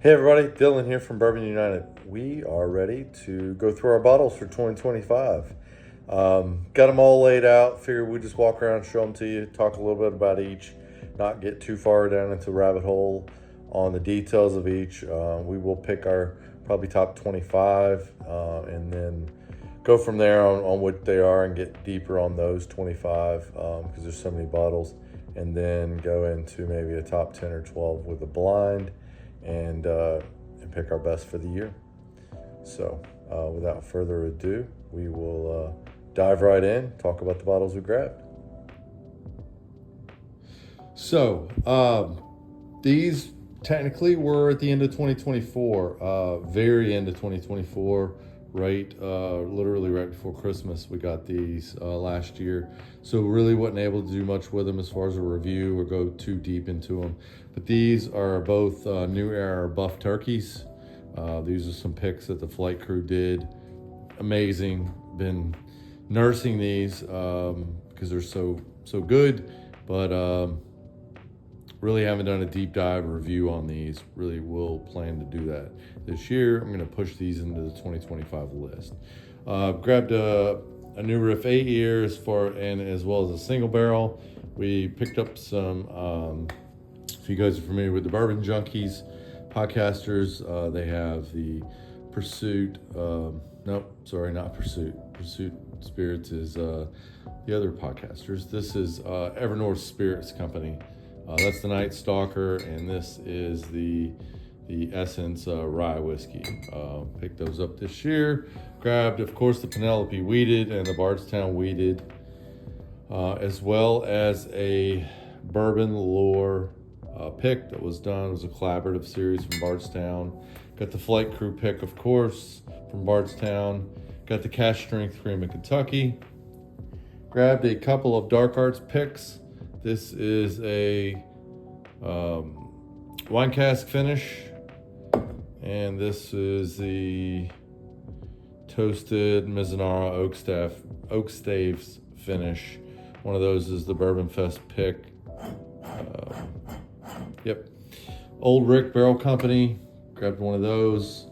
Hey everybody, Dylan here from Bourbon United. We are ready to go through our bottles for 2025. Got them all laid out. Figured we'd just walk around, show them to you, talk a little bit about each, not get too far down into the rabbit hole on the details of each. We will pick our probably top 25 and then go from there on what they are and get deeper on those 25 because there's so many bottles, and then go into maybe a top 10 or 12 with a blind and pick our best for the year. So without further ado, we will dive right in, talk about the bottles we grabbed. So these technically were at the end of 2024, very end of 2024, right, literally right before Christmas. We got these last year, so really wasn't able to do much with them as far as a review or go too deep into them. But these are both New Era Buff Turkeys. These are some picks that the flight crew did. Amazing. Been nursing these because they're so good, but really haven't done a deep dive review on these. Really will plan to do that this year. I'm going to push these into the 2025 list. Grabbed a New Riff 8 year as well as a single barrel. We picked up some, if you guys are familiar with the Bourbon Junkies podcasters, they have the Pursuit, not Pursuit. Pursuit Spirits is the other podcasters. This is Evernorth Spirits Company. That's the Night Stalker, and this is the Essence Rye Whiskey. Picked those up this year. Grabbed, of course, the Penelope Wheated and the Bardstown Wheated, as well as a Bourbon Lore pick that was done. It was a collaborative series from Bardstown. Got the Flight Crew pick, of course, from Bardstown. Got the Cash Strength Cream in Kentucky. Grabbed a couple of Dark Arts picks. This is a wine cask finish, and this is the Toasted Mizunara Oak Staves finish. One of those is the Bourbon Fest pick. Old Rick Barrel Company, grabbed one of those.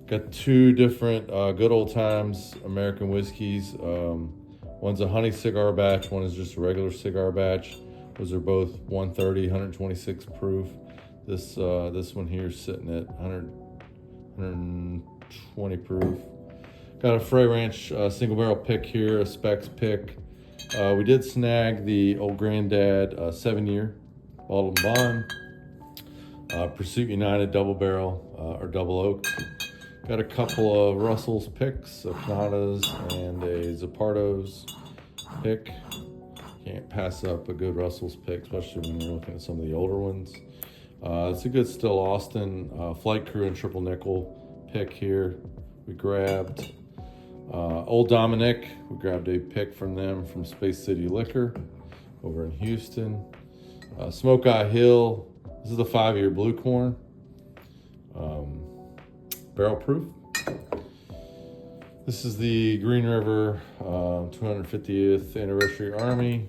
Got two different good old times American whiskeys. One's a honey cigar batch, one is just a regular cigar batch. Those are both 130, 126 proof. This one here is sitting at 120 proof. Got a Frey Ranch single barrel pick here, a Specs pick. We did snag the Old Granddad 7-year bottled and bond. Pursuit United double barrel or double oak. Got a couple of Russell's picks, a Canadas and a Zappardo's pick. Can't pass up a good Russell's pick, especially when you're looking at some of the older ones. It's a good Still Austin Flight Crew and Triple Nickel pick here. We grabbed Old Dominic. We grabbed a pick from them from Space City Liquor over in Houston. Smoke Eye Hill. This is the 5-year Blue Corn. Barrel proof. This is the Green River 250th Anniversary Army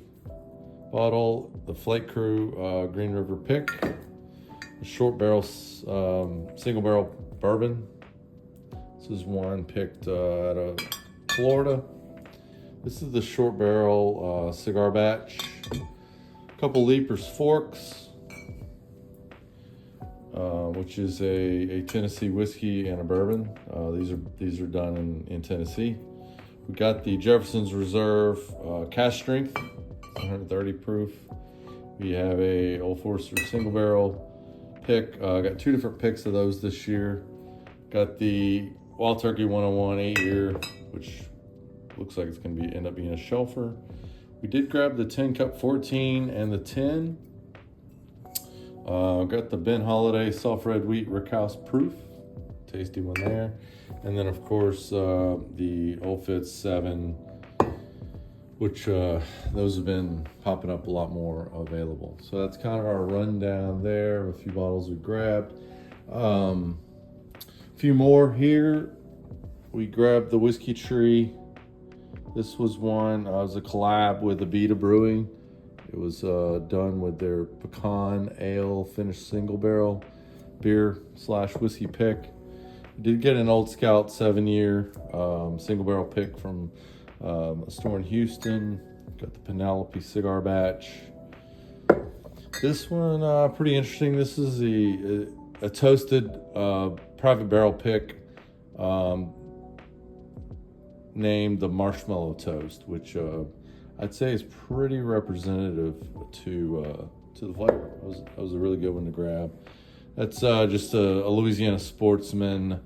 bottle. The Flight Crew Green River pick. A short barrel, single barrel bourbon. This is one picked out of Florida. This is the short barrel cigar batch. A couple Leapers Forks, which is a Tennessee whiskey and a bourbon. These are done in Tennessee. We got the Jefferson's Reserve Cash Strength, 130 proof. We have a Old Forester single barrel pick. Got two different picks of those this year. Got the Wild Turkey 101 8-year, which looks like it's going to end up being a shelfer. We did grab the 10 Cup 14 and the 10. Got the Ben Holiday Soft Red Wheat Rickhouse Proof. Tasty one there. And then, of course, the Old Fitz 7, which those have been popping up a lot more available. So that's kind of our rundown there of a few bottles we grabbed. A few more here. We grabbed the Whiskey Tree. This was one, it was a collab with Abita Brewing. It was done with their pecan ale finished single barrel. beer / whiskey pick. Did get an Old Scout 7-year single barrel pick from a store in Houston. Got the Penelope cigar batch. This one pretty interesting. This is a toasted private barrel pick named the Marshmallow Toast, which I'd say is pretty representative to the flavor. That was a really good one to grab. That's just a Louisiana Sportsman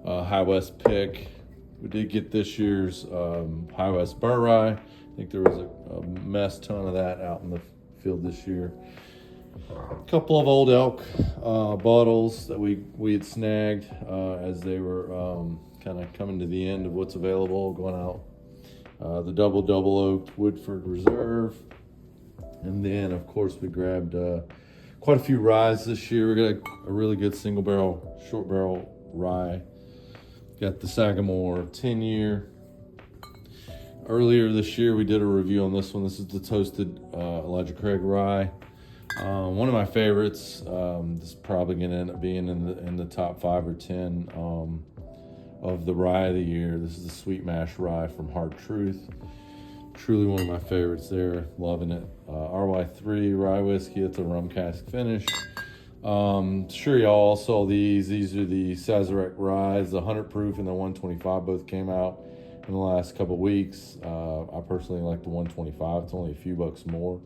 High West pick. We did get this year's High West Burr Rye. I think there was a mess ton of that out in the field this year. A couple of Old Elk bottles that we had snagged as they were kind of coming to the end of what's available, going out. The double oaked Woodford Reserve. And then, of course, we grabbed quite a few ryes this year. We got a really good single barrel, short barrel rye. Got the Sagamore 10-year. Earlier this year, we did a review on this one. This is the toasted Elijah Craig rye. One of my favorites. This is probably going to end up being in the top 5 or 10 of the rye of the year. This is the Sweet Mash Rye from Hard Truth. Truly one of my favorites there. Loving it. RY3 rye whiskey. It's a rum cask finish. Sure y'all all saw these. These are the Sazerac ryes. The 100 proof and the 125 both came out in the last couple weeks. I personally like the 125. It's only a few bucks more.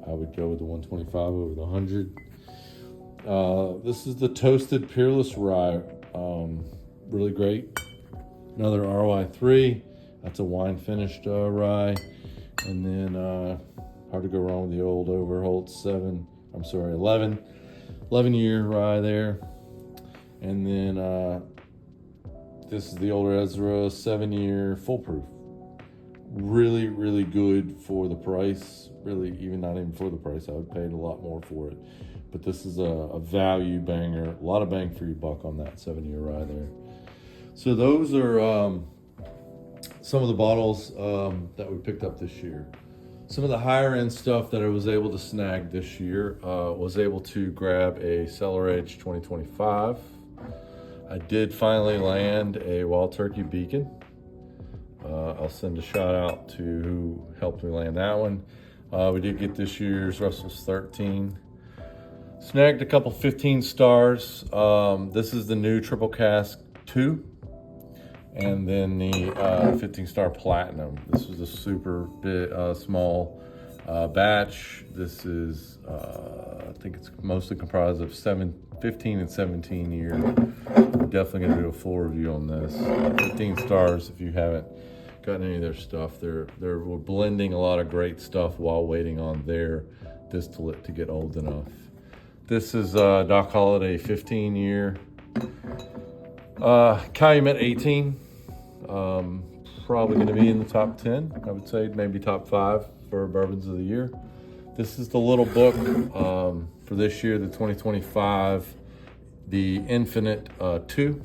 I would go with the 125 over the 100. This is the Toasted Peerless Rye. Really great. Another RY3. That's a wine finished rye. And then hard to go wrong with the old Overholt 11-year rye there. And then this is the older Ezra 7-year full proof. Really, really good for the price. Really, not even for the price. I would pay a lot more for it. But this is a value banger. A lot of bang for your buck on that 7-year rye there. So those are some of the bottles that we picked up this year. Some of the higher end stuff that I was able to snag this year, was able to grab a Cellar Age 2025. I did finally land a Wild Turkey Beacon. I'll send a shout out to who helped me land that one. We did get this year's Russell's 13. Snagged a couple 15 stars. This is the new Triple Cask 2. And then the 15 star Platinum. This was a super big, small batch. This is, I think it's mostly comprised of 15 and 17 year. We're definitely going to do a full review on this. 15 stars if you haven't gotten any of their stuff. We're blending a lot of great stuff while waiting on their distillate to get old enough. This is Doc Holliday 15 year. Calumet 18. Probably going to be in the top 10. I would say maybe top 5 for bourbons of the year. This is the little book for this year, the 2025, the Infinite 2.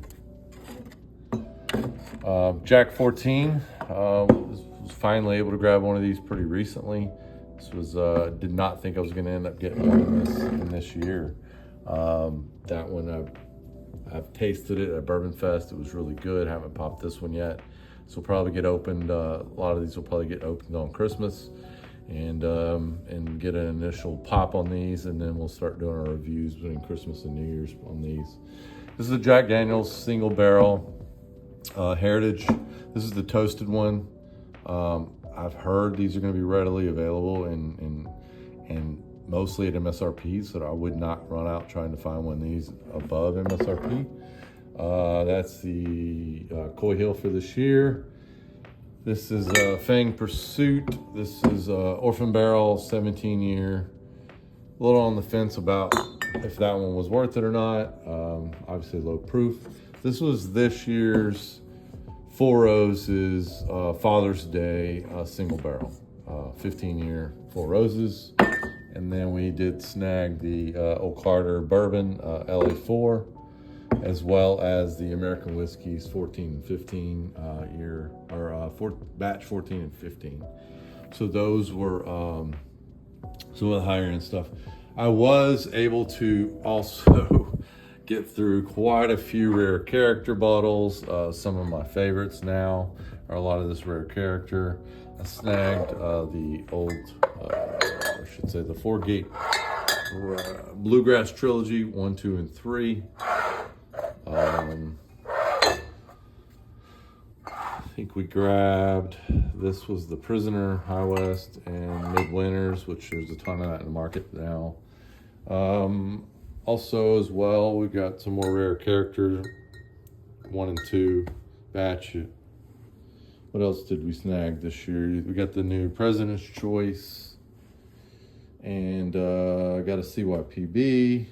Jack 14. Was finally able to grab one of these pretty recently. This was did not think I was going to end up getting one in this year. That one I've tasted it at Bourbon Fest. It was really good. Haven't popped this one yet. This will probably get opened. A lot of these will probably get opened on Christmas, and get an initial pop on these, and then we'll start doing our reviews between Christmas and New Year's on these. This is a Jack Daniel's single barrel Heritage. This is the toasted one. I've heard these are going to be readily available and mostly at MSRP, so I would not run out trying to find one of these above MSRP. That's the Coy Hill for this year. This is Fang Pursuit. This is Orphan Barrel 17 year. A little on the fence about if that one was worth it or not. Obviously low proof. This was this year's Four Roses Father's Day single barrel. 15 year Four Roses. And then we did snag the Old Carter Bourbon LA4, as well as the American Whiskeys 14 and 15 year, or batch 14 and 15. So those were some of the higher end stuff. I was able to also get through quite a few rare character bottles. Some of my favorites now are a lot of this rare character. I snagged the old, I should say the 4-gate Bluegrass Trilogy 1, 2, and 3. I think we grabbed, this was the Prisoner, High West, and Midwinters, which there's a ton of that in the market now. Also, as well, we got some more rare characters, 1 and 2 batch. What else did we snag this year? We got the new President's Choice, and I got a CYPB.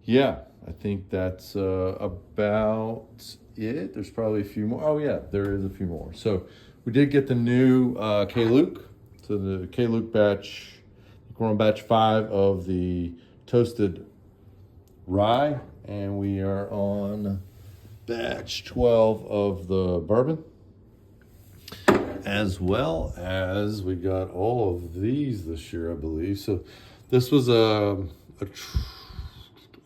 Yeah, I think that's about it. There's probably a few more. Oh yeah, there is a few more. So we did get the new K-Luke. So the K-Luke batch, we're on batch 5 of the toasted rye, and we are on batch 12 of the bourbon, as well as we got all of these this year, I believe. So this was a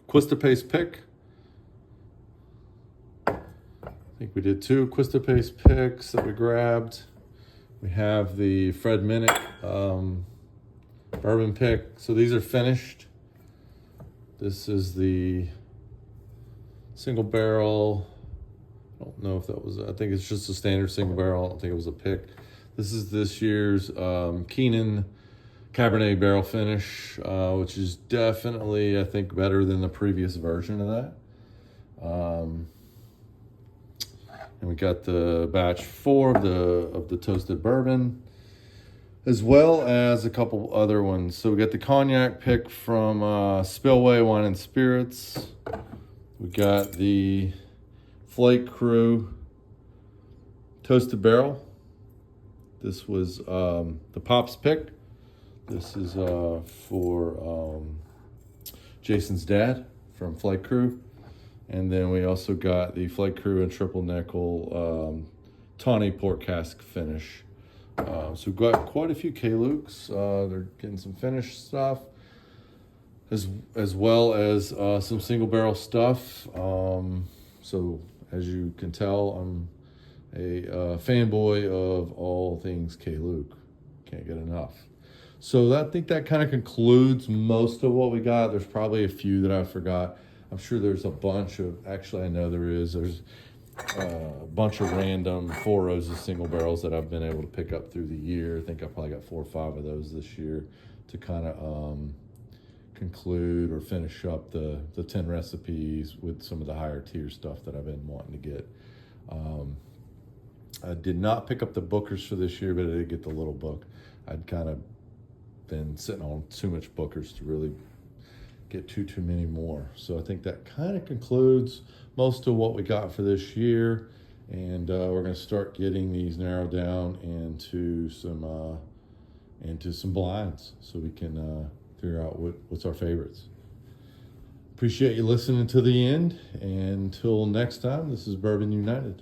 Quista Pace pick. I think we did 2 Quista Pace picks that we grabbed. We have the Fred Minnick bourbon pick. So these are finished. This is the single barrel. I don't know if that was, I think it's just a standard single barrel. I don't think it was a pick. This is this year's Keenan Cabernet barrel finish, which is definitely, I think, better than the previous version of that. And we got the batch 4 of the toasted bourbon, as well as a couple other ones. So we got the cognac pick from Spillway Wine and Spirits. We got the Flake Crew toasted barrel. This was the Pops pick. This is for Jason's dad from Flake Crew. And then we also got the Flake Crew and Triple Nickel tawny port cask finish. So we've got quite a few K-Lukes. They're getting some finished stuff, as well as some single barrel stuff. So as you can tell, I'm a fanboy of all things K-Luke. Can't get enough. So I think that kind of concludes most of what we got. There's probably a few that I forgot. I'm sure there's a bunch of, actually I know there is. There's a bunch of random 4 roses single barrels that I've been able to pick up through the year. I think I probably got 4 or 5 of those this year to kind of conclude or finish up the 10 recipes with some of the higher tier stuff that I've been wanting to get. I did not pick up the Bookers for this year, but I did get the little book. I'd kind of been sitting on too much Bookers to really get too many more. So I think that kind of concludes most of what we got for this year, and we're going to start getting these narrowed down into some blinds, so we can figure out what's our favorites. Appreciate you listening to the end, and until next time, this is Bourbon United.